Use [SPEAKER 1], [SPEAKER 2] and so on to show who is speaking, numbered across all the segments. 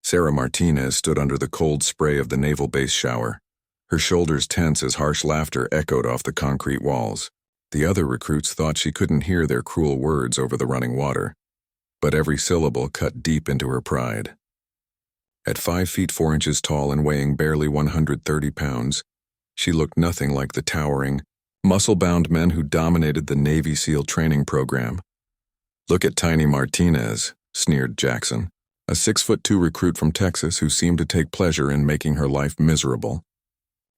[SPEAKER 1] Sarah Martinez stood under the cold spray of the naval base shower, her shoulders tense as harsh laughter echoed off the concrete walls. The other recruits thought she couldn't hear their cruel words over the running water, but every syllable cut deep into her pride. At 5 feet 4 inches tall and weighing barely 130 pounds, she looked nothing like the towering, muscle-bound men who dominated the Navy SEAL training program. "Look at Tiny Martinez," sneered Jackson, a 6'2" recruit from Texas who seemed to take pleasure in making her life miserable.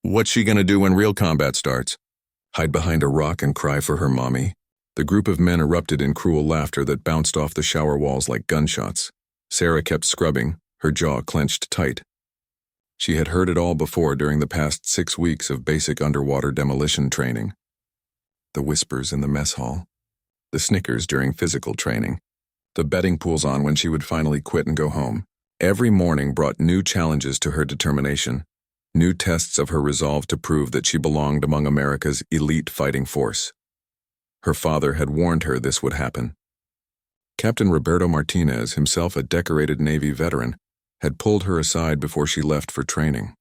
[SPEAKER 1] "What's she gonna do when real combat starts? Hide behind a rock and cry for her mommy?" The group of men erupted in cruel laughter that bounced off the shower walls like gunshots. Sarah kept scrubbing, her jaw clenched tight. She had heard it all before during the past 6 weeks of basic underwater demolition training. The whispers in the mess hall, the snickers during physical training, the betting pools on when she would finally quit and go home. Every morning brought new challenges to her determination, new tests of her resolve to prove that she belonged among America's elite fighting force. Her father had warned her this would happen. Captain Roberto Martinez, himself a decorated Navy veteran, had pulled her aside before she left for training.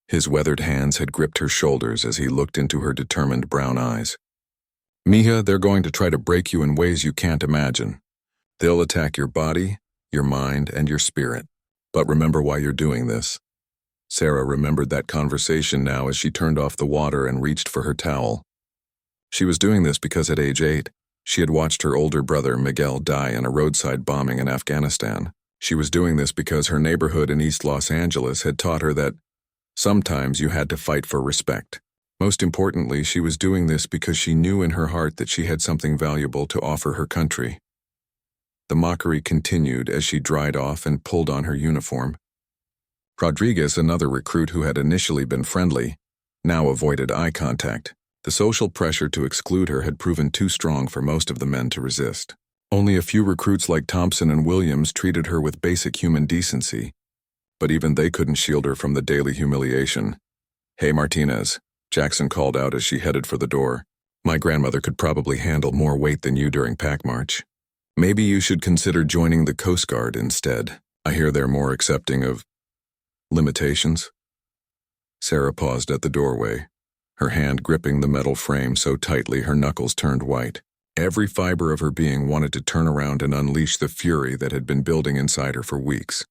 [SPEAKER 1] His weathered hands had gripped her shoulders as he looked into her determined brown eyes. "Mija, they're going to try to break you in ways you can't imagine. They'll attack your body, your mind, and your spirit. But remember why you're doing this." Sarah remembered that conversation now as she turned off the water and reached for her towel. She was doing this because at age 8, she had watched her older brother Miguel die in a roadside bombing in Afghanistan. She was doing this because her neighborhood in East Los Angeles had taught her that sometimes you had to fight for respect. Most importantly, she was doing this because she knew in her heart that she had something valuable to offer her country. The mockery continued as she dried off and pulled on her uniform. Rodriguez, another recruit who had initially been friendly, now avoided eye contact. The social pressure to exclude her had proven too strong for most of the men to resist. Only a few recruits like Thompson and Williams treated her with basic human decency, but even they couldn't shield her from the daily humiliation. "Hey, Martinez," Jackson called out as she headed for the door. "My grandmother could probably handle more weight than you during pack march. Maybe you should consider joining the Coast Guard instead. I hear they're more accepting of limitations." Sarah paused at the doorway, her hand gripping the metal frame so tightly her knuckles turned white. Every fiber of her being wanted to turn around and unleash the fury that had been building inside her for weeks.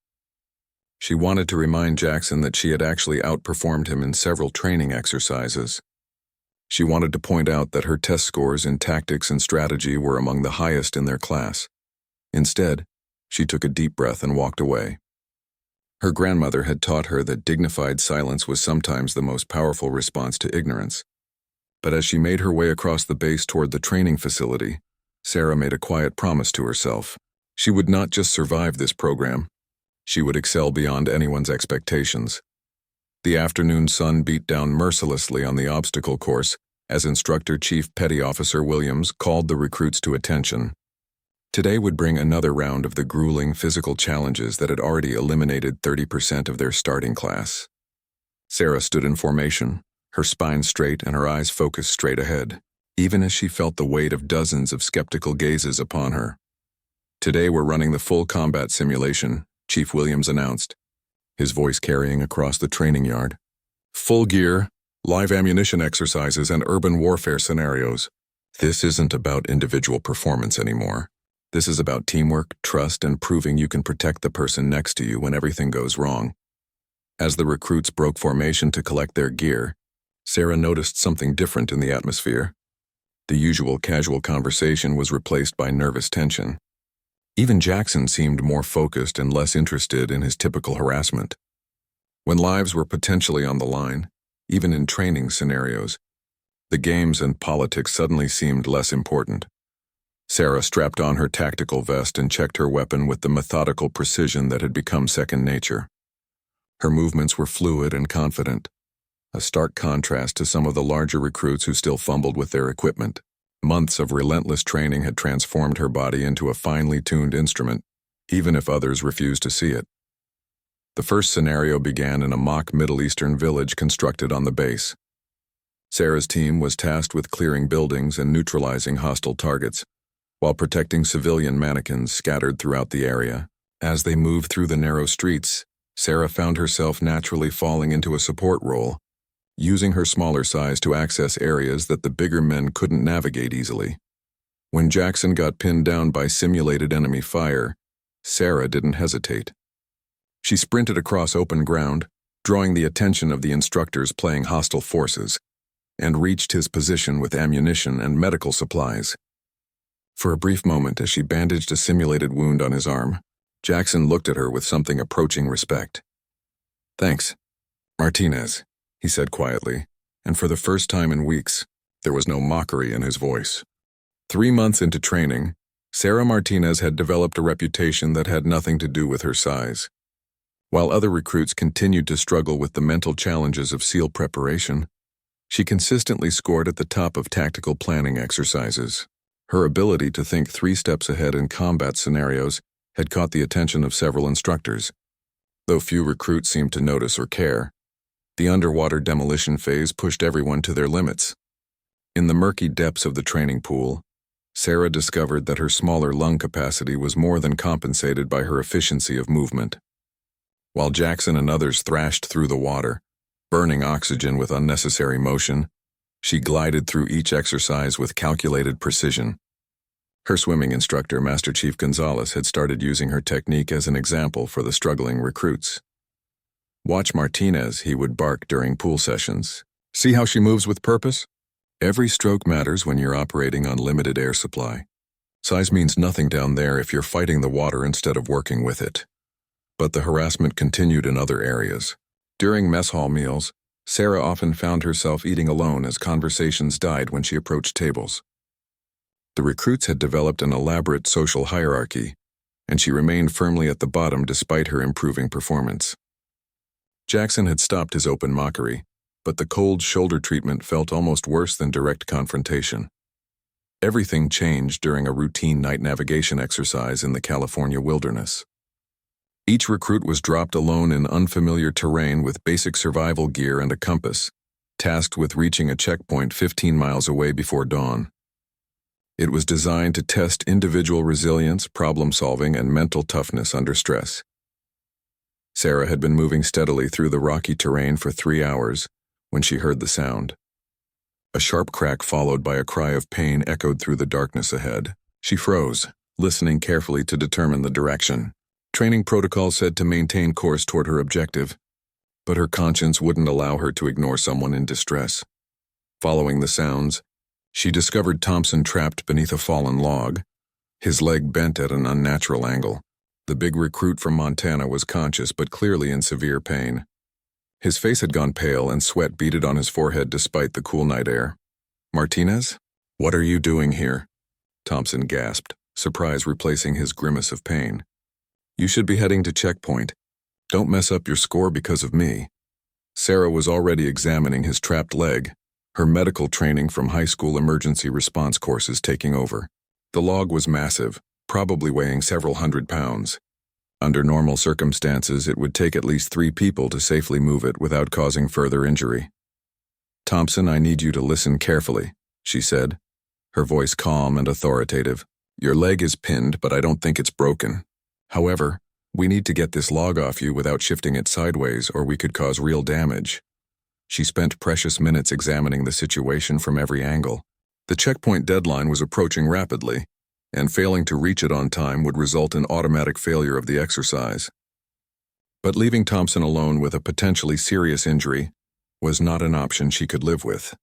[SPEAKER 1] She wanted to remind Jackson that she had actually outperformed him in several training exercises. She wanted to point out that her test scores in tactics and strategy were among the highest in their class. Instead, she took a deep breath and walked away. Her grandmother had taught her that dignified silence was sometimes the most powerful response to ignorance. But as she made her way across the base toward the training facility, Sarah made a quiet promise to herself. She would not just survive this program, she would excel beyond anyone's expectations. The afternoon sun beat down mercilessly on the obstacle course as Instructor Chief Petty Officer Williams called the recruits to attention. Today would bring another round of the grueling physical challenges that had already eliminated 30% of their starting class. Sarah stood in formation, her spine straight and her eyes focused straight ahead, even as she felt the weight of dozens of skeptical gazes upon her. "Today we're running the full combat simulation," Chief Williams announced, his voice carrying across the training yard. "Full gear, live ammunition exercises, and urban warfare scenarios. This isn't about individual performance anymore. This is about teamwork, trust, and proving you can protect the person next to you when everything goes wrong." As the recruits broke formation to collect their gear, Sarah noticed something different in the atmosphere. The usual casual conversation was replaced by nervous tension. Even Jackson seemed more focused and less interested in his typical harassment. When lives were potentially on the line, even in training scenarios, the games and politics suddenly seemed less important. Sarah strapped on her tactical vest and checked her weapon with the methodical precision that had become second nature. Her movements were fluid and confident, a stark contrast to some of the larger recruits who still fumbled with their equipment. Months of relentless training had transformed her body into a finely tuned instrument, even if others refused to see it. The first scenario began in a mock Middle Eastern village constructed on the base. Sarah's team was tasked with clearing buildings and neutralizing hostile targets, while protecting civilian mannequins scattered throughout the area. As they moved through the narrow streets, Sarah found herself naturally falling into a support role, using her smaller size to access areas that the bigger men couldn't navigate easily. When Jackson got pinned down by simulated enemy fire, Sarah didn't hesitate. She sprinted across open ground, drawing the attention of the instructors playing hostile forces, and reached his position with ammunition and medical supplies. For a brief moment, as she bandaged a simulated wound on his arm, Jackson looked at her with something approaching respect. "Thanks, Martinez," he said quietly, and for the first time in weeks, there was no mockery in his voice. 3 months into training, Sarah Martinez had developed a reputation that had nothing to do with her size. While other recruits continued to struggle with the mental challenges of SEAL preparation, she consistently scored at the top of tactical planning exercises. Her ability to think 3 steps ahead in combat scenarios had caught the attention of several instructors. Though few recruits seemed to notice or care, the underwater demolition phase pushed everyone to their limits. In the murky depths of the training pool, Sarah discovered that her smaller lung capacity was more than compensated by her efficiency of movement. While Jackson and others thrashed through the water, burning oxygen with unnecessary motion, she glided through each exercise with calculated precision. Her swimming instructor, Master Chief Gonzalez, had started using her technique as an example for the struggling recruits. "Watch Martinez," he would bark during pool sessions. "See how she moves with purpose? Every stroke matters when you're operating on limited air supply. Size means nothing down there if you're fighting the water instead of working with it." But the harassment continued in other areas. During mess hall meals, Sarah often found herself eating alone as conversations died when she approached tables. The recruits had developed an elaborate social hierarchy, and she remained firmly at the bottom despite her improving performance. Jackson had stopped his open mockery, but the cold shoulder treatment felt almost worse than direct confrontation. Everything changed during a routine night navigation exercise in the California wilderness. Each recruit was dropped alone in unfamiliar terrain with basic survival gear and a compass, tasked with reaching a checkpoint 15 miles away before dawn. It was designed to test individual resilience, problem-solving, and mental toughness under stress. Sarah had been moving steadily through the rocky terrain for 3 hours when she heard the sound. A sharp crack followed by a cry of pain echoed through the darkness ahead. She froze, listening carefully to determine the direction. Training protocol said to maintain course toward her objective, but her conscience wouldn't allow her to ignore someone in distress. Following the sounds, she discovered Thompson trapped beneath a fallen log, his leg bent at an unnatural angle. The big recruit from Montana was conscious but clearly in severe pain. His face had gone pale and sweat beaded on his forehead despite the cool night air. "Martinez? What are you doing here?" Thompson gasped, surprise replacing his grimace of pain. "You should be heading to checkpoint. Don't mess up your score because of me." Sarah was already examining his trapped leg, her medical training from high school emergency response courses taking over. The log was massive, probably weighing several hundred pounds. Under normal circumstances, it would take at least 3 people to safely move it without causing further injury. "Thompson, I need you to listen carefully," she said, her voice calm and authoritative. "Your leg is pinned, but I don't think it's broken. However, we need to get this log off you without shifting it sideways, or we could cause real damage." She spent precious minutes examining the situation from every angle. The checkpoint deadline was approaching rapidly, and failing to reach it on time would result in automatic failure of the exercise. But leaving Thompson alone with a potentially serious injury was not an option she could live with.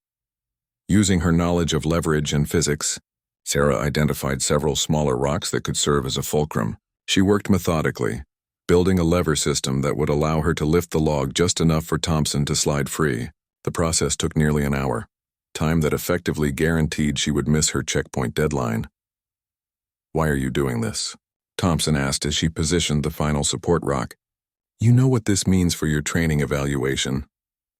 [SPEAKER 1] Using her knowledge of leverage and physics, Sarah identified several smaller rocks that could serve as a fulcrum. She worked methodically, building a lever system that would allow her to lift the log just enough for Thompson to slide free. The process took nearly an hour, time that effectively guaranteed she would miss her checkpoint deadline. "Why are you doing this?" Thompson asked as she positioned the final support rock. "You know what this means for your training evaluation.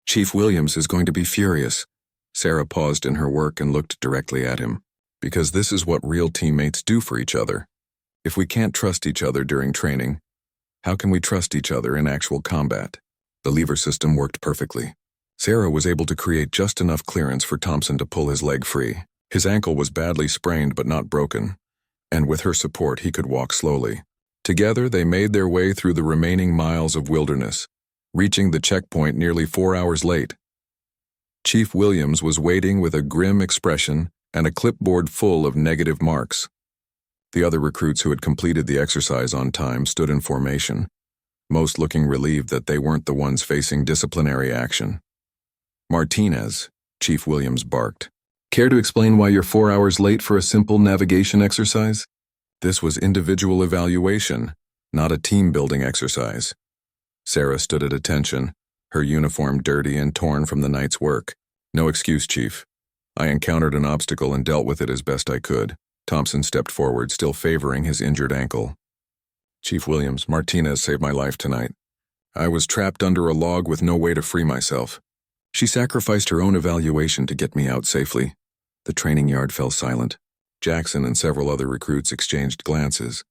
[SPEAKER 1] Chief Williams is going to be furious." Sarah paused in her work and looked directly at him. "Because this is what real teammates do for each other. If we can't trust each other during training, how can we trust each other in actual combat?" The lever system worked perfectly. Sarah was able to create just enough clearance for Thompson to pull his leg free. His ankle was badly sprained but not broken, and with her support he could walk slowly. Together, they made their way through the remaining miles of wilderness, reaching the checkpoint nearly 4 hours late. Chief Williams was waiting with a grim expression and a clipboard full of negative marks. The other recruits who had completed the exercise on time stood in formation, most looking relieved that they weren't the ones facing disciplinary action. "Martinez," Chief Williams barked. "Care to explain why you're 4 hours late for a simple navigation exercise?" This was individual evaluation, not a team-building exercise. Sarah stood at attention, her uniform dirty and torn from the night's work. "No excuse, Chief. I encountered an obstacle and dealt with it as best I could." Thompson stepped forward, still favoring his injured ankle. "Chief Williams, Martinez saved my life tonight. I was trapped under a log with no way to free myself. She sacrificed her own evaluation to get me out safely." The training yard fell silent. Jackson and several other recruits exchanged glances,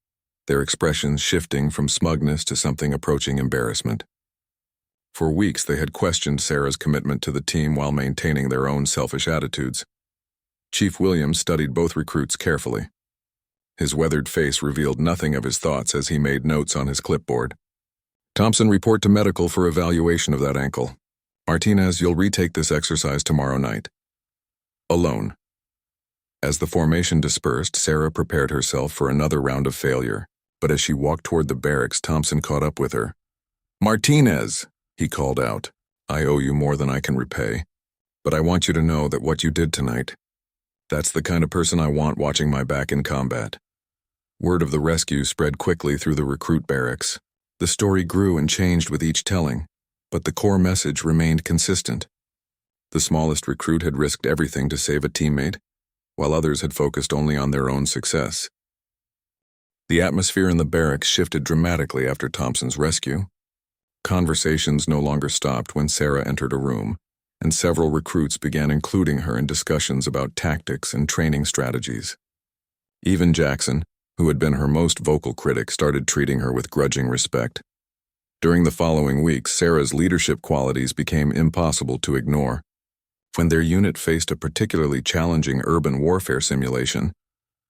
[SPEAKER 1] their expressions shifting from smugness to something approaching embarrassment. For weeks they had questioned Sarah's commitment to the team while maintaining their own selfish attitudes. Chief Williams studied both recruits carefully. His weathered face revealed nothing of his thoughts as he made notes on his clipboard. "Thompson, report to medical for evaluation of that ankle. Martinez, you'll retake this exercise tomorrow night. Alone." As the formation dispersed, Sarah prepared herself for another round of failure, but as she walked toward the barracks, Thompson caught up with her. "Martinez," he called out, "I owe you more than I can repay, but I want you to know that what you did tonight, that's the kind of person I want watching my back in combat." Word of the rescue spread quickly through the recruit barracks. The story grew and changed with each telling, but the core message remained consistent. The smallest recruit had risked everything to save a teammate, while others had focused only on their own success. The atmosphere in the barracks shifted dramatically after Thompson's rescue. Conversations no longer stopped when Sarah entered a room, and several recruits began including her in discussions about tactics and training strategies. Even Jackson, who had been her most vocal critic, started treating her with grudging respect. During the following weeks, Sarah's leadership qualities became impossible to ignore. When their unit faced a particularly challenging urban warfare simulation,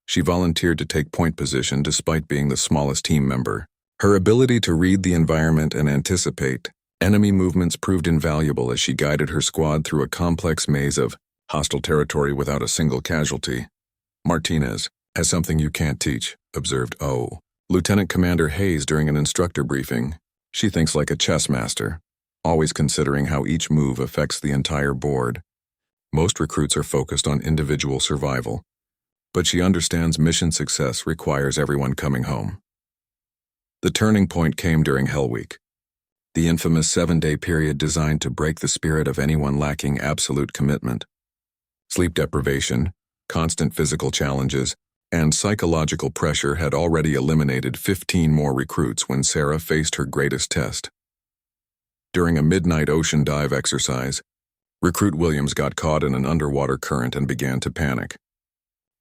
[SPEAKER 1] she volunteered to take point position despite being the smallest team member. Her ability to read the environment and anticipate enemy movements proved invaluable as she guided her squad through a complex maze of hostile territory without a single casualty. "Martinez has something you can't teach," observed Lieutenant Commander Hayes during an instructor briefing. "She thinks like a chess master, always considering how each move affects the entire board. Most recruits are focused on individual survival, but she understands mission success requires everyone coming home." The turning point came during Hell Week, the infamous 7-day period designed to break the spirit of anyone lacking absolute commitment. Sleep deprivation, constant physical challenges, and psychological pressure had already eliminated 15 more recruits when Sarah faced her greatest test. During a midnight ocean dive exercise, Recruit Williams got caught in an underwater current and began to panic.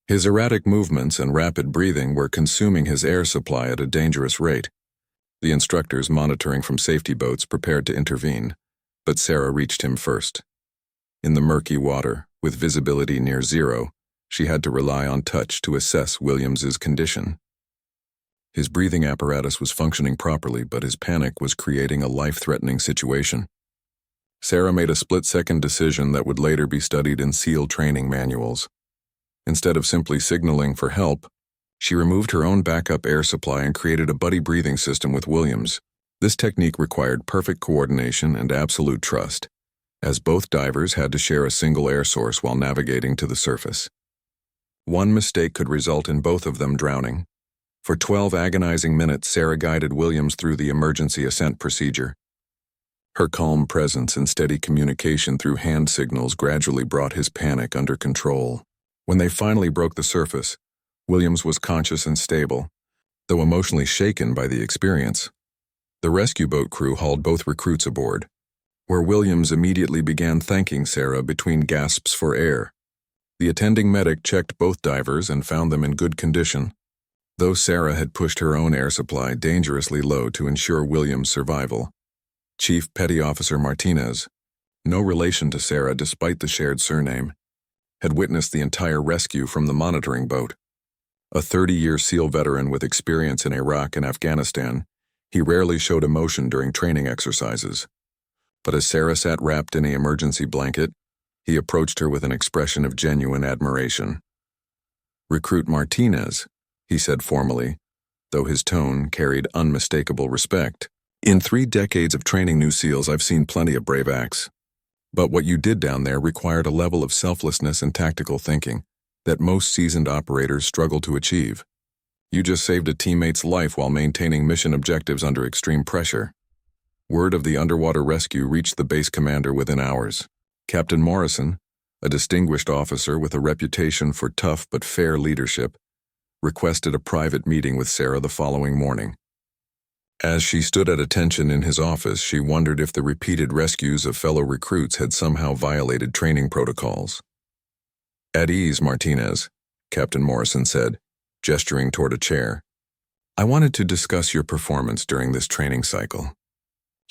[SPEAKER 1] His erratic movements and rapid breathing were consuming his air supply at a dangerous rate. The instructors monitoring from safety boats prepared to intervene, but Sarah reached him first. In the murky water, with visibility near zero, she had to rely on touch to assess Williams's condition. His breathing apparatus was functioning properly, but his panic was creating a life-threatening situation. Sarah made a split-second decision that would later be studied in SEAL training manuals. Instead of simply signaling for help, she removed her own backup air supply and created a buddy breathing system with Williams. This technique required perfect coordination and absolute trust, as both divers had to share a single air source while navigating to the surface. One mistake could result in both of them drowning. For 12 agonizing minutes, Sarah guided Williams through the emergency ascent procedure. Her calm presence and steady communication through hand signals gradually brought his panic under control. When they finally broke the surface, Williams was conscious and stable, though emotionally shaken by the experience. The rescue boat crew hauled both recruits aboard, where Williams immediately began thanking Sarah between gasps for air. The attending medic checked both divers and found them in good condition, though Sarah had pushed her own air supply dangerously low to ensure Williams' survival. Chief Petty Officer Martinez, no relation to Sarah despite the shared surname, had witnessed the entire rescue from the monitoring boat. A 30-year SEAL veteran with experience in Iraq and Afghanistan, he rarely showed emotion during training exercises. But as Sarah sat wrapped in an emergency blanket, he approached her with an expression of genuine admiration. "Recruit Martinez," he said formally, though his tone carried unmistakable respect. "In 3 decades of training new SEALs, I've seen plenty of brave acts. But what you did down there required a level of selflessness and tactical thinking that most seasoned operators struggle to achieve. You just saved a teammate's life while maintaining mission objectives under extreme pressure." Word of the underwater rescue reached the base commander within hours. Captain Morrison, a distinguished officer with a reputation for tough but fair leadership, requested a private meeting with Sarah the following morning. As she stood at attention in his office, she wondered if the repeated rescues of fellow recruits had somehow violated training protocols. "At ease, Martinez," Captain Morrison said, gesturing toward a chair. "I wanted to discuss your performance during this training cycle.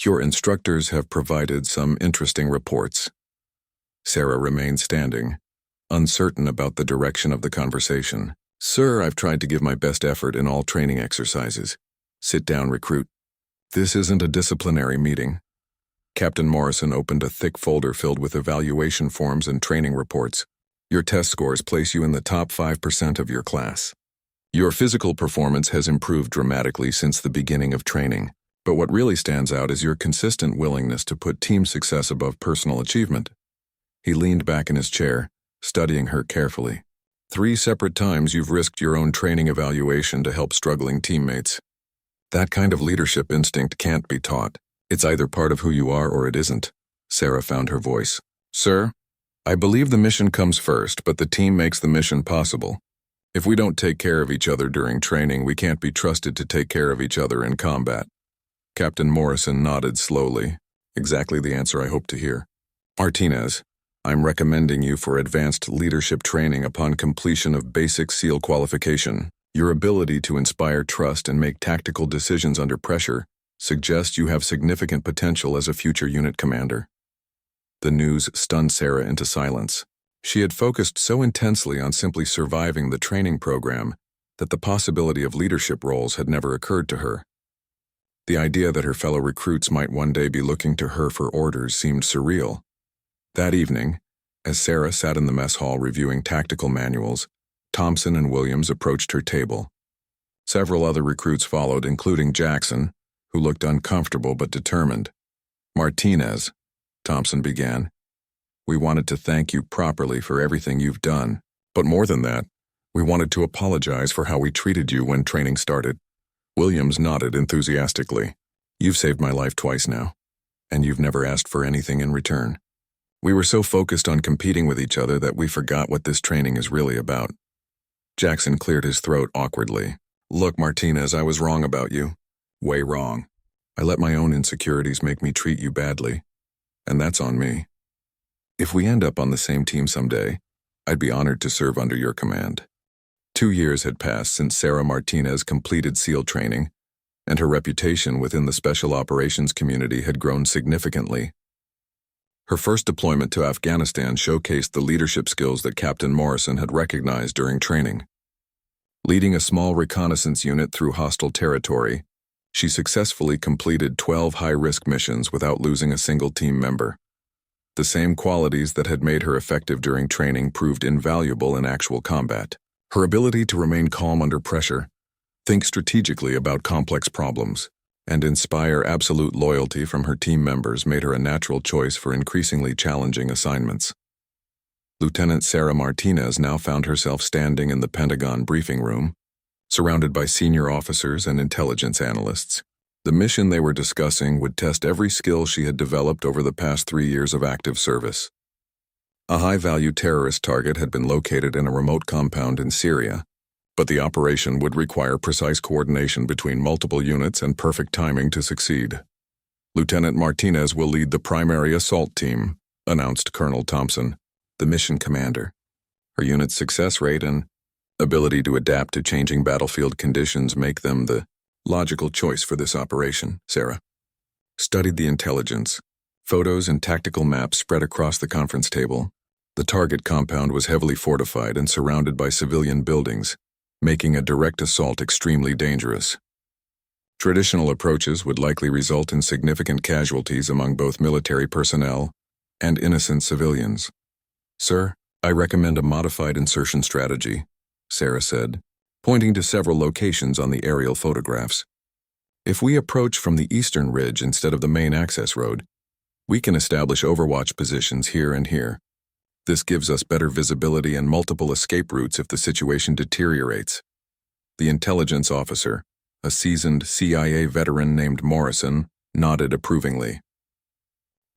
[SPEAKER 1] Your instructors have provided some interesting reports." Sarah remained standing, uncertain about the direction of the conversation. "Sir, I've tried to give my best effort in all training exercises. Sit down, recruit. This isn't a disciplinary meeting." Captain Morrison opened a thick folder filled with evaluation forms and training reports. "Your test scores place you in the top 5% of your class. Your physical performance has improved dramatically since the beginning of training, but what really stands out is your consistent willingness to put team success above personal achievement." He leaned back in his chair, studying her carefully. 3 separate times you've risked your own training evaluation to help struggling teammates. That kind of leadership instinct can't be taught. It's either part of who you are or it isn't. Sarah found her voice. "Sir, I believe the mission comes first, but the team makes the mission possible. If we don't take care of each other during training, we can't be trusted to take care of each other in combat." Captain Morrison nodded slowly. "Exactly the answer I hoped to hear. Martinez, I'm recommending you for advanced leadership training upon completion of basic SEAL qualification. Your ability to inspire trust and make tactical decisions under pressure suggests you have significant potential as a future unit commander." The news stunned Sarah into silence. She had focused so intensely on simply surviving the training program that the possibility of leadership roles had never occurred to her. The idea that her fellow recruits might one day be looking to her for orders seemed surreal. That evening, as Sarah sat in the mess hall reviewing tactical manuals, Thompson and Williams approached her table. Several other recruits followed, including Jackson, who looked uncomfortable but determined. "Martinez," Thompson began, "we wanted to thank you properly for everything you've done. But more than that, we wanted to apologize for how we treated you when training started." Williams nodded enthusiastically. "You've saved my life twice now, and you've never asked for anything in return. We were so focused on competing with each other that we forgot what this training is really about." Jackson cleared his throat awkwardly. "Look, Martinez, I was wrong about you. Way wrong. I let my own insecurities make me treat you badly, and that's on me. If we end up on the same team someday, I'd be honored to serve under your command." 2 years had passed since Sarah Martinez completed SEAL training, and her reputation within the special operations community had grown significantly. Her first deployment to Afghanistan showcased the leadership skills that Captain Morrison had recognized during training. Leading a small reconnaissance unit through hostile territory, she successfully completed 12 high-risk missions without losing a single team member. The same qualities that had made her effective during training proved invaluable in actual combat. Her ability to remain calm under pressure, think strategically about complex problems, and inspire absolute loyalty from her team members made her a natural choice for increasingly challenging assignments. Lieutenant Sarah Martinez now found herself standing in the Pentagon briefing room, surrounded by senior officers and intelligence analysts. The mission they were discussing would test every skill she had developed over the past 3 years of active service. A high-value terrorist target had been located in a remote compound in Syria, but the operation would require precise coordination between multiple units and perfect timing to succeed. "Lieutenant Martinez will lead the primary assault team," announced Colonel Thompson, the mission commander. Her unit's success rate and ability to adapt to changing battlefield conditions make them the logical choice for this operation. Sarah studied the intelligence. Photos and tactical maps spread across the conference table. The target compound was heavily fortified and surrounded by civilian buildings, making a direct assault extremely dangerous. Traditional approaches would likely result in significant casualties among both military personnel and innocent civilians. "Sir, I recommend a modified insertion strategy," Sarah said, pointing to several locations on the aerial photographs. "If we approach from the eastern ridge instead of the main access road, we can establish overwatch positions here and here. This gives us better visibility and multiple escape routes if the situation deteriorates." The intelligence officer, a seasoned CIA veteran named Morrison, nodded approvingly.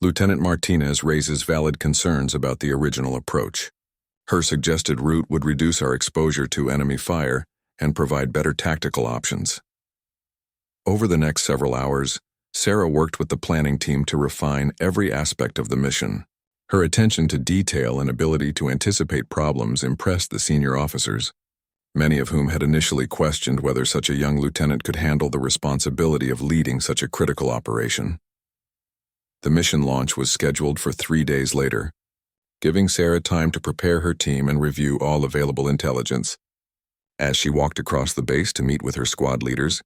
[SPEAKER 1] Lieutenant Martinez raises valid concerns about the original approach. Her suggested route would reduce our exposure to enemy fire and provide better tactical options. Over the next several hours, Sarah worked with the planning team to refine every aspect of the mission. Her attention to detail and ability to anticipate problems impressed the senior officers, many of whom had initially questioned whether such a young lieutenant could handle the responsibility of leading such a critical operation. The mission launch was scheduled for 3 days later, giving Sarah time to prepare her team and review all available intelligence. As she walked across the base to meet with her squad leaders,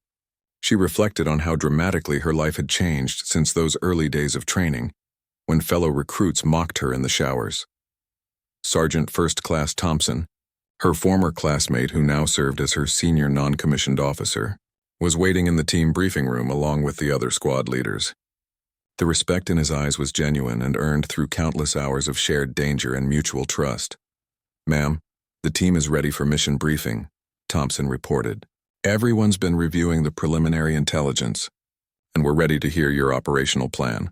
[SPEAKER 1] she reflected on how dramatically her life had changed since those early days of training, when fellow recruits mocked her in the showers. Sergeant First Class Thompson, her former classmate who now served as her senior non-commissioned officer, was waiting in the team briefing room along with the other squad leaders. The respect in his eyes was genuine and earned through countless hours of shared danger and mutual trust. "Ma'am, the team is ready for mission briefing," Thompson reported. "Everyone's been reviewing the preliminary intelligence, and we're ready to hear your operational plan."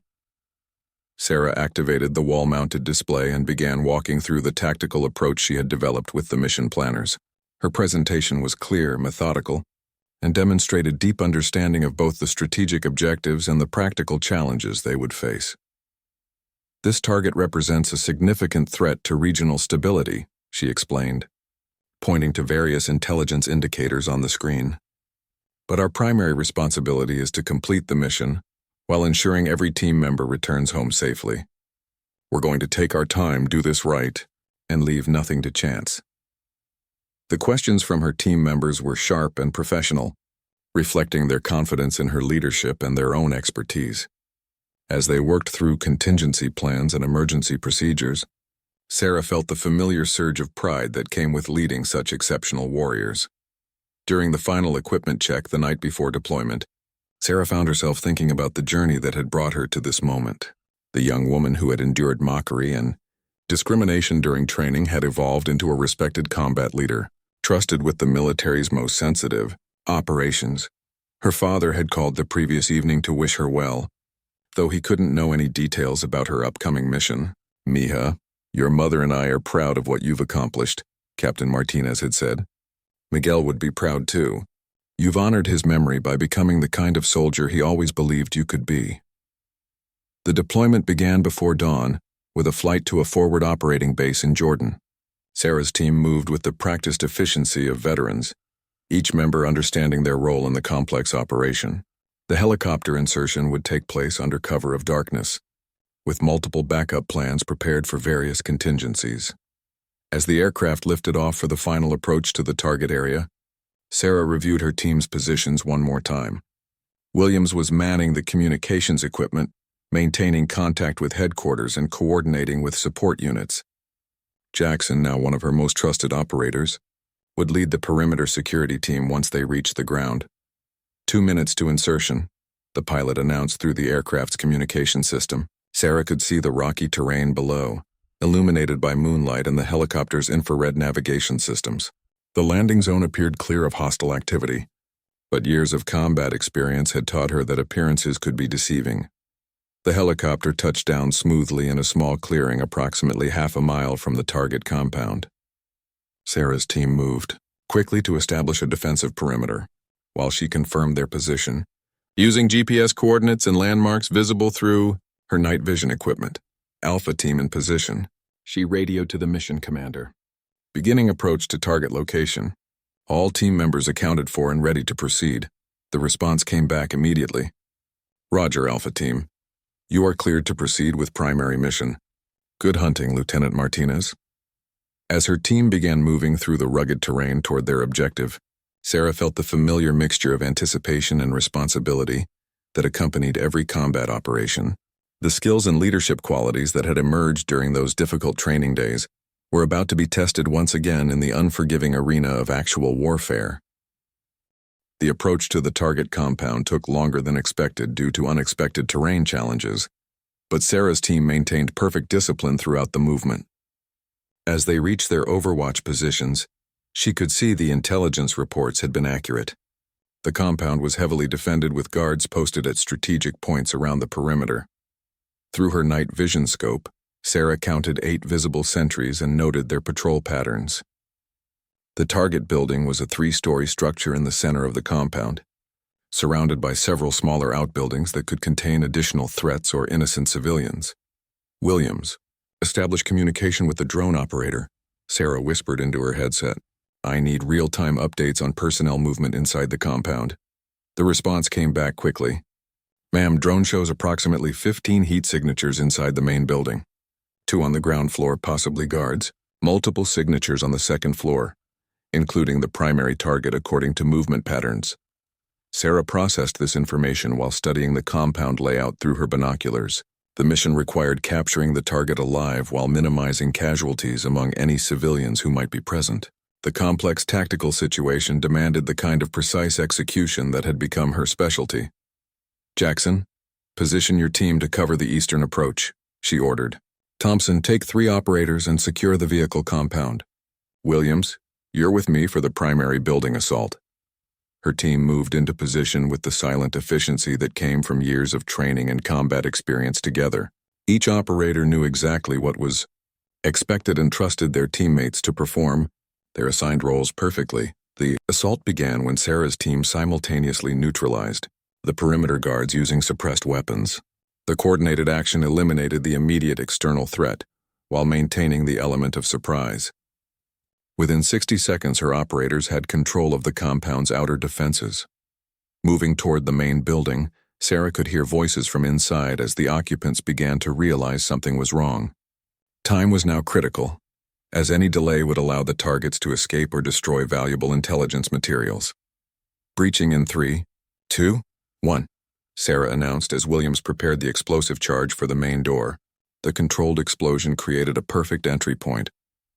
[SPEAKER 1] Sarah activated the wall-mounted display and began walking through the tactical approach she had developed with the mission planners. Her presentation was clear, methodical, and demonstrated deep understanding of both the strategic objectives and the practical challenges they would face. "This target represents a significant threat to regional stability," she explained, pointing to various intelligence indicators on the screen. "But our primary responsibility is to complete the mission while ensuring every team member returns home safely. We're going to take our time, do this right, and leave nothing to chance." The questions from her team members were sharp and professional, reflecting their confidence in her leadership and their own expertise. As they worked through contingency plans and emergency procedures, Sarah felt the familiar surge of pride that came with leading such exceptional warriors. During the final equipment check the night before deployment, Sarah found herself thinking about the journey that had brought her to this moment. The young woman who had endured mockery and discrimination during training had evolved into a respected combat leader, trusted with the military's most sensitive operations. Her father had called the previous evening to wish her well, though he couldn't know any details about her upcoming mission. "Mija, your mother and I are proud of what you've accomplished," Captain Martinez had said. "Miguel would be proud too. You've honored his memory by becoming the kind of soldier he always believed you could be." The deployment began before dawn, with a flight to a forward operating base in Jordan. Sarah's team moved with the practiced efficiency of veterans, each member understanding their role in the complex operation. The helicopter insertion would take place under cover of darkness, with multiple backup plans prepared for various contingencies. As the aircraft lifted off for the final approach to the target area, Sarah reviewed her team's positions one more time. Williams was manning the communications equipment, maintaining contact with headquarters and coordinating with support units. Jackson, now one of her most trusted operators, would lead the perimeter security team once they reached the ground. 2 minutes to insertion, the pilot announced through the aircraft's communication system. Sarah could see the rocky terrain below, illuminated by moonlight and the helicopter's infrared navigation systems. The landing zone appeared clear of hostile activity, but years of combat experience had taught her that appearances could be deceiving. The helicopter touched down smoothly in a small clearing approximately half a mile from the target compound. Sarah's team moved quickly to establish a defensive perimeter, while she confirmed their position, using GPS coordinates and landmarks visible through her night vision equipment. "Alpha team in position," she radioed to the mission commander. "Beginning approach to target location. All team members accounted for and ready to proceed." The response came back immediately. "Roger, Alpha team. You are cleared to proceed with primary mission. Good hunting, Lieutenant Martinez." As her team began moving through the rugged terrain toward their objective, Sarah felt the familiar mixture of anticipation and responsibility that accompanied every combat operation. The skills and leadership qualities that had emerged during those difficult training days were about to be tested once again in the unforgiving arena of actual warfare. The approach to the target compound took longer than expected due to unexpected terrain challenges, but Sarah's team maintained perfect discipline throughout the movement. As they reached their overwatch positions, she could see the intelligence reports had been accurate. The compound was heavily defended with guards posted at strategic points around the perimeter. Through her night vision scope, Sarah counted 8 visible sentries and noted their patrol patterns. The target building was a 3-story structure in the center of the compound, surrounded by several smaller outbuildings that could contain additional threats or innocent civilians. Williams, establish communication with the drone operator, Sarah whispered into her headset. I need real-time updates on personnel movement inside the compound. The response came back quickly. Ma'am, drone shows approximately 15 heat signatures inside the main building. 2 on the ground floor, possibly guards. Multiple signatures on the second floor, including the primary target according to movement patterns. Sarah processed this information while studying the compound layout through her binoculars. The mission required capturing the target alive while minimizing casualties among any civilians who might be present. The complex tactical situation demanded the kind of precise execution that had become her specialty. Jackson, position your team to cover the eastern approach, she ordered. Thompson, take 3 operators and secure the vehicle compound. Williams, you're with me for the primary building assault. Her team moved into position with the silent efficiency that came from years of training and combat experience together. Each operator knew exactly what was expected and trusted their teammates to perform their assigned roles perfectly. The assault began when Sarah's team simultaneously neutralized the perimeter guards using suppressed weapons. The coordinated action eliminated the immediate external threat, while maintaining the element of surprise. Within 60 seconds, her operators had control of the compound's outer defenses. Moving toward the main building, Sarah could hear voices from inside as the occupants began to realize something was wrong. Time was now critical, as any delay would allow the targets to escape or destroy valuable intelligence materials. Breaching in 3, 2, 1. Sarah announced as Williams prepared the explosive charge for the main door. The controlled explosion created a perfect entry point,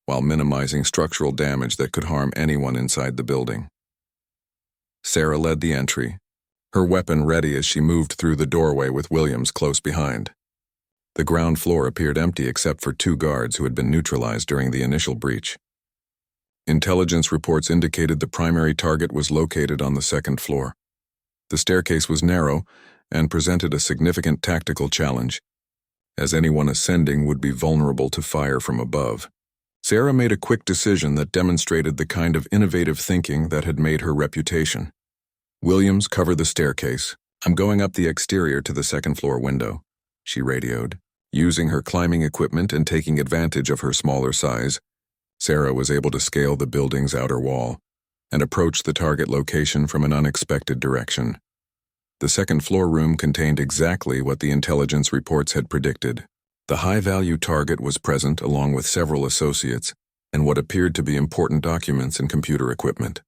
[SPEAKER 1] while minimizing structural damage that could harm anyone inside the building. Sarah led the entry, her weapon ready as she moved through the doorway with Williams close behind. The ground floor appeared empty except for 2 guards who had been neutralized during the initial breach. Intelligence reports indicated the primary target was located on the 2nd floor. The staircase was narrow and presented a significant tactical challenge, as anyone ascending would be vulnerable to fire from above. Sarah made a quick decision that demonstrated the kind of innovative thinking that had made her reputation. Williams, cover the staircase. I'm going up the exterior to the 2nd floor window, she radioed. Using her climbing equipment and taking advantage of her smaller size, Sarah was able to scale the building's outer wall and approach the target location from an unexpected direction. The 2nd floor room contained exactly what the intelligence reports had predicted. The high-value target was present along with several associates and what appeared to be important documents and computer equipment.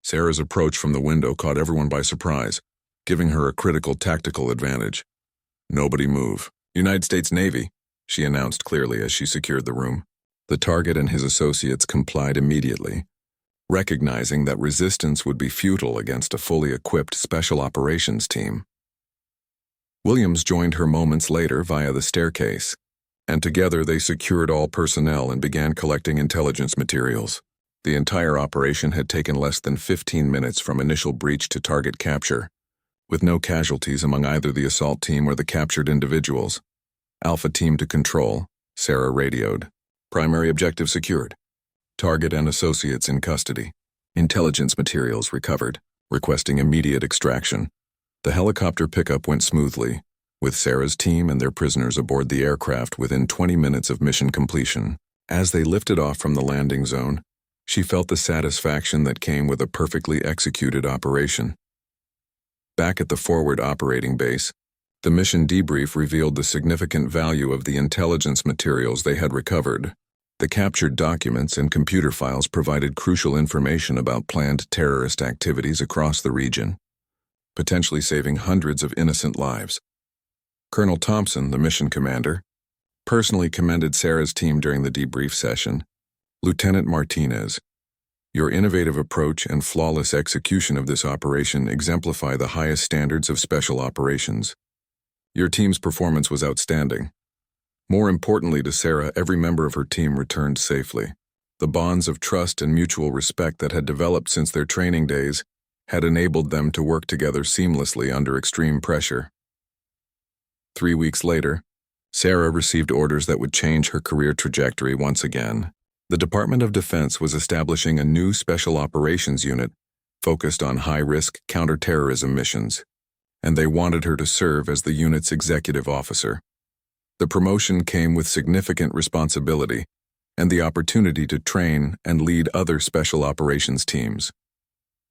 [SPEAKER 1] Sarah's approach from the window caught everyone by surprise, giving her a critical tactical advantage. Nobody move. United States Navy, she announced clearly as she secured the room. The target and his associates complied immediately, recognizing that resistance would be futile against a fully equipped special operations team. Williams joined her moments later via the staircase, and together they secured all personnel and began collecting intelligence materials. The entire operation had taken less than 15 minutes from initial breach to target capture, with no casualties among either the assault team or the captured individuals. Alpha team to control, Sarah radioed. Primary objective secured. Target and associates in custody. Intelligence materials recovered, requesting immediate extraction. The helicopter pickup went smoothly, with Sarah's team and their prisoners aboard the aircraft within 20 minutes of mission completion. As they lifted off from the landing zone, she felt the satisfaction that came with a perfectly executed operation. Back at the forward operating base, the mission debrief revealed the significant value of the intelligence materials they had recovered. The captured documents and computer files provided crucial information about planned terrorist activities across the region, potentially saving hundreds of innocent lives. Colonel Thompson, the mission commander, personally commended Sarah's team during the debrief session. Lieutenant Martinez, your innovative approach and flawless execution of this operation exemplify the highest standards of special operations. Your team's performance was outstanding. More importantly to Sarah, every member of her team returned safely. The bonds of trust and mutual respect that had developed since their training days had enabled them to work together seamlessly under extreme pressure. 3 weeks later, Sarah received orders that would change her career trajectory once again. The Department of Defense was establishing a new special operations unit focused on high-risk counterterrorism missions, and they wanted her to serve as the unit's executive officer. The promotion came with significant responsibility and the opportunity to train and lead other special operations teams.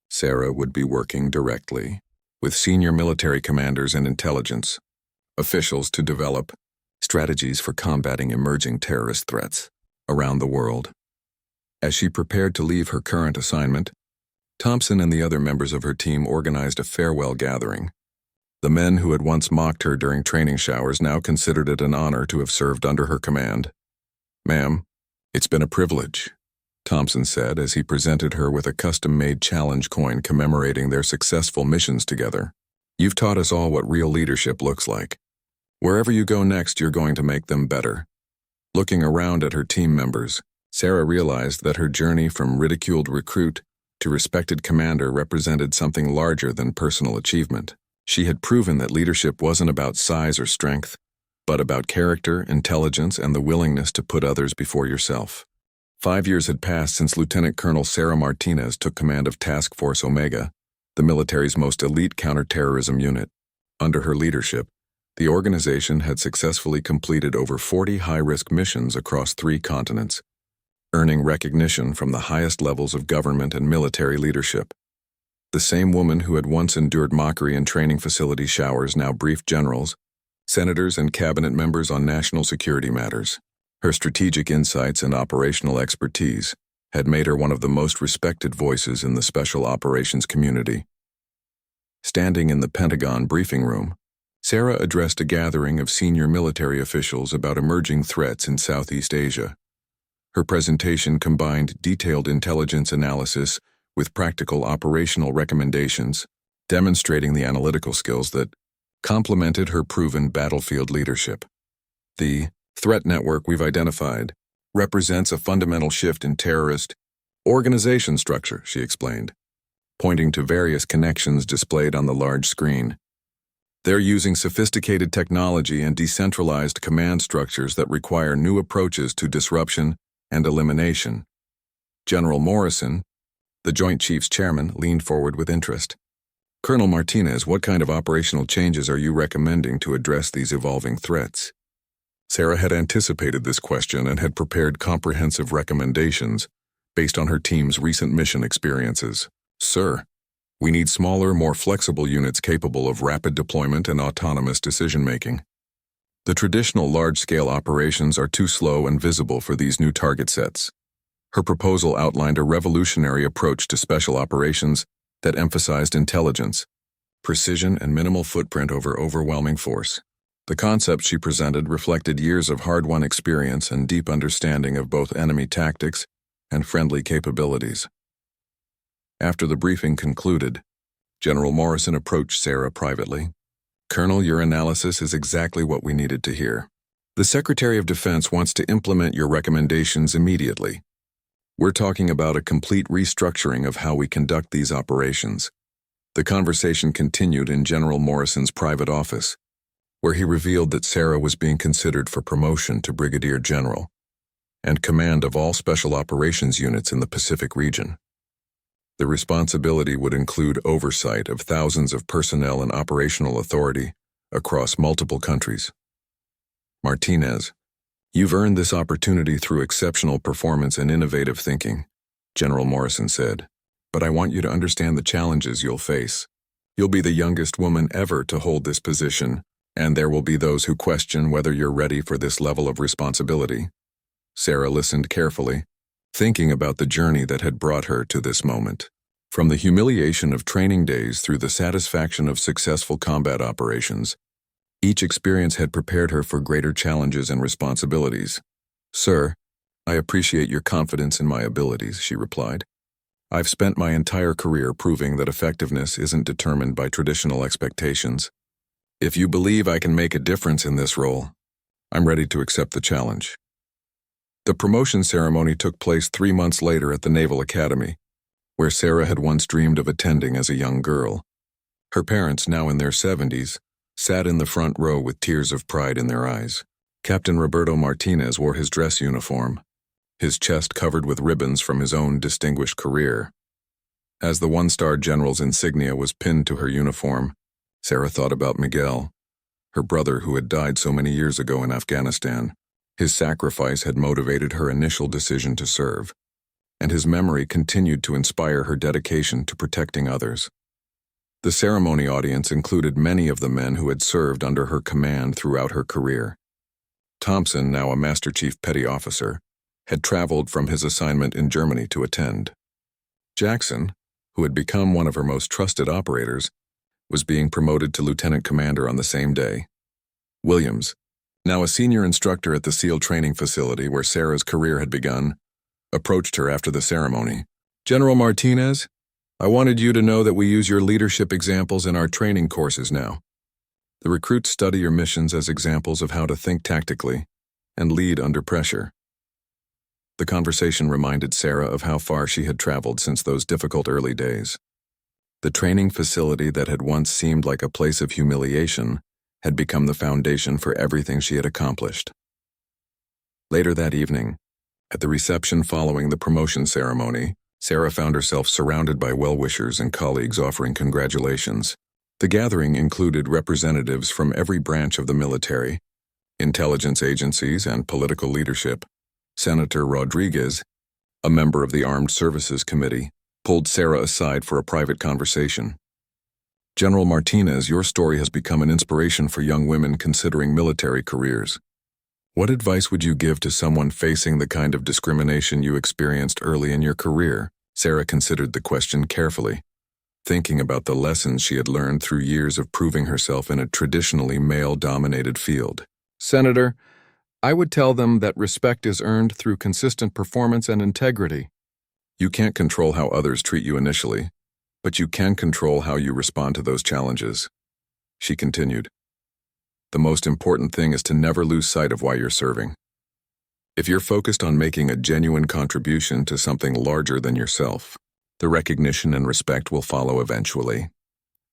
[SPEAKER 1] Sarah would be working directly with senior military commanders and intelligence officials to develop strategies for combating emerging terrorist threats around the world. As she prepared to leave her current assignment, Thompson and the other members of her team organized a farewell gathering. The men who had once mocked her during training showers now considered it an honor to have served under her command. "Ma'am, it's been a privilege," Thompson said as he presented her with a custom-made challenge coin commemorating their successful missions together. "You've taught us all what real leadership looks like. Wherever you go next, you're going to make them better." Looking around at her team members, Sarah realized that her journey from ridiculed recruit to respected commander represented something larger than personal achievement. She had proven that leadership wasn't about size or strength, but about character, intelligence, and the willingness to put others before yourself. 5 years had passed since Lieutenant Colonel Sarah Martinez took command of Task Force Omega, the military's most elite counterterrorism unit. Under her leadership, the organization had successfully completed over 40 high-risk missions across 3 continents, earning recognition from the highest levels of government and military leadership. The same woman who had once endured mockery in training facility showers now briefed generals, senators, and cabinet members on national security matters. Her strategic insights and operational expertise had made her one of the most respected voices in the special operations community. Standing in the Pentagon briefing room, Sarah addressed a gathering of senior military officials about emerging threats in Southeast Asia. Her presentation combined detailed intelligence analysis with practical operational recommendations, demonstrating the analytical skills that complemented her proven battlefield leadership. "The threat network we've identified represents a fundamental shift in terrorist organization structure," she explained, pointing to various connections displayed on the large screen. "They're using sophisticated technology and decentralized command structures that require new approaches to disruption and elimination." General Morrison, the Joint Chiefs Chairman, leaned forward with interest. "Colonel Martinez, what kind of operational changes are you recommending to address these evolving threats?" Sarah had anticipated this question and had prepared comprehensive recommendations based on her team's recent mission experiences. "Sir, we need smaller, more flexible units capable of rapid deployment and autonomous decision-making. The traditional large-scale operations are too slow and visible for these new target sets." Her proposal outlined a revolutionary approach to special operations that emphasized intelligence, precision, and minimal footprint over overwhelming force. The concept she presented reflected years of hard-won experience and deep understanding of both enemy tactics and friendly capabilities. After the briefing concluded, General Morrison approached Sarah privately. "Colonel, your analysis is exactly what we needed to hear. The Secretary of Defense wants to implement your recommendations immediately. We're talking about a complete restructuring of how we conduct these operations." The conversation continued in General Morrison's private office, where he revealed that Sarah was being considered for promotion to Brigadier General and command of all special operations units in the Pacific region. The responsibility would include oversight of thousands of personnel and operational authority across multiple countries. "Martinez, you've earned this opportunity through exceptional performance and innovative thinking," General Morrison said, "but I want you to understand the challenges you'll face. You'll be the youngest woman ever to hold this position, and there will be those who question whether you're ready for this level of responsibility. Sarah listened carefully, thinking about the journey that had brought her to this moment. From the humiliation of training days through the satisfaction of successful combat operations, each experience had prepared her for greater challenges and responsibilities. "Sir, I appreciate your confidence in my abilities," she replied. "I've spent my entire career proving that effectiveness isn't determined by traditional expectations. If you believe I can make a difference in this role, I'm ready to accept the challenge." The promotion ceremony took place 3 months later at the Naval Academy, where Sarah had once dreamed of attending as a young girl. Her parents, now in their 70s, sat in the front row with tears of pride in their eyes. Captain Roberto Martinez wore his dress uniform, his chest covered with ribbons from his own distinguished career. As the one-star general's insignia was pinned to her uniform, Sarah thought about Miguel, her brother who had died so many years ago in Afghanistan. His sacrifice had motivated her initial decision to serve, and his memory continued to inspire her dedication to protecting others. The ceremony audience included many of the men who had served under her command throughout her career. Thompson, now a Master Chief Petty Officer, had traveled from his assignment in Germany to attend. Jackson, who had become one of her most trusted operators, was being promoted to Lieutenant Commander on the same day. Williams, now a senior instructor at the SEAL training facility where Sarah's career had begun, approached her after the ceremony. "General Martinez, I wanted you to know that we use your leadership examples in our training courses now. The recruits study your missions as examples of how to think tactically and lead under pressure." The conversation reminded Sarah of how far she had traveled since those difficult early days. The training facility that had once seemed like a place of humiliation had become the foundation for everything she had accomplished. Later that evening, at the reception following the promotion ceremony, Sarah found herself surrounded by well-wishers and colleagues offering congratulations. The gathering included representatives from every branch of the military, intelligence agencies, and political leadership. Senator Rodriguez, a member of the Armed Services Committee, pulled Sarah aside for a private conversation. "General Martinez, your story has become an inspiration for young women considering military careers. What advice would you give to someone facing the kind of discrimination you experienced early in your career?" Sarah considered the question carefully, thinking about the lessons she had learned through years of proving herself in a traditionally male-dominated field. "Senator, I would tell them that respect is earned through consistent performance and integrity. You can't control how others treat you initially, but you can control how you respond to those challenges," she continued. "The most important thing is to never lose sight of why you're serving. If you're focused on making a genuine contribution to something larger than yourself, the recognition and respect will follow eventually."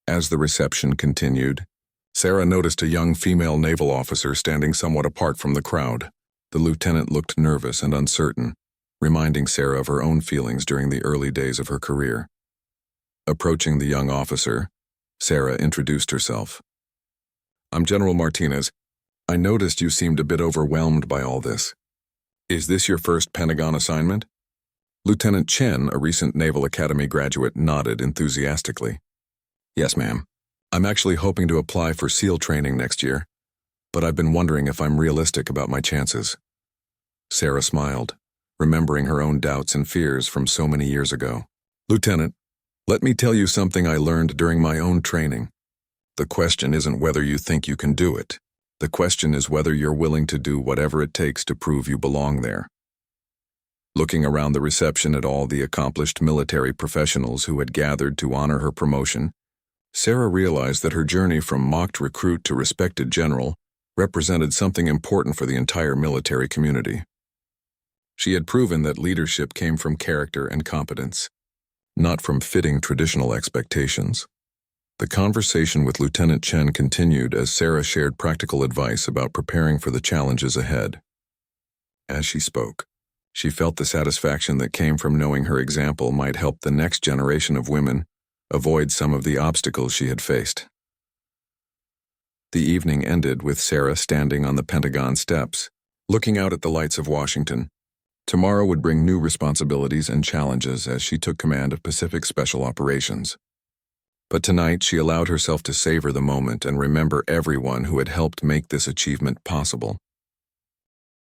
[SPEAKER 1] As the reception continued, Sarah noticed a young female naval officer standing somewhat apart from the crowd. The lieutenant looked nervous and uncertain, reminding Sarah of her own feelings during the early days of her career. Approaching the young officer, Sarah introduced herself. "I'm General Martinez. I noticed you seemed a bit overwhelmed by all this. Is this your first Pentagon assignment?" Lieutenant Chen, a recent Naval Academy graduate, nodded enthusiastically. "Yes, ma'am. I'm actually hoping to apply for SEAL training next year, but I've been wondering if I'm realistic about my chances." Sarah smiled, remembering her own doubts and fears from so many years ago. "Lieutenant, let me tell you something I learned during my own training. The question isn't whether you think you can do it. The question is whether you're willing to do whatever it takes to prove you belong there." Looking around the reception at all the accomplished military professionals who had gathered to honor her promotion, Sarah realized that her journey from mocked recruit to respected general represented something important for the entire military community. She had proven that leadership came from character and competence, not from fitting traditional expectations. The conversation with Lieutenant Chen continued as Sarah shared practical advice about preparing for the challenges ahead. As she spoke, she felt the satisfaction that came from knowing her example might help the next generation of women avoid some of the obstacles she had faced. The evening ended with Sarah standing on the Pentagon steps, looking out at the lights of Washington. Tomorrow would bring new responsibilities and challenges as she took command of Pacific Special Operations. But tonight she allowed herself to savor the moment and remember everyone who had helped make this achievement possible.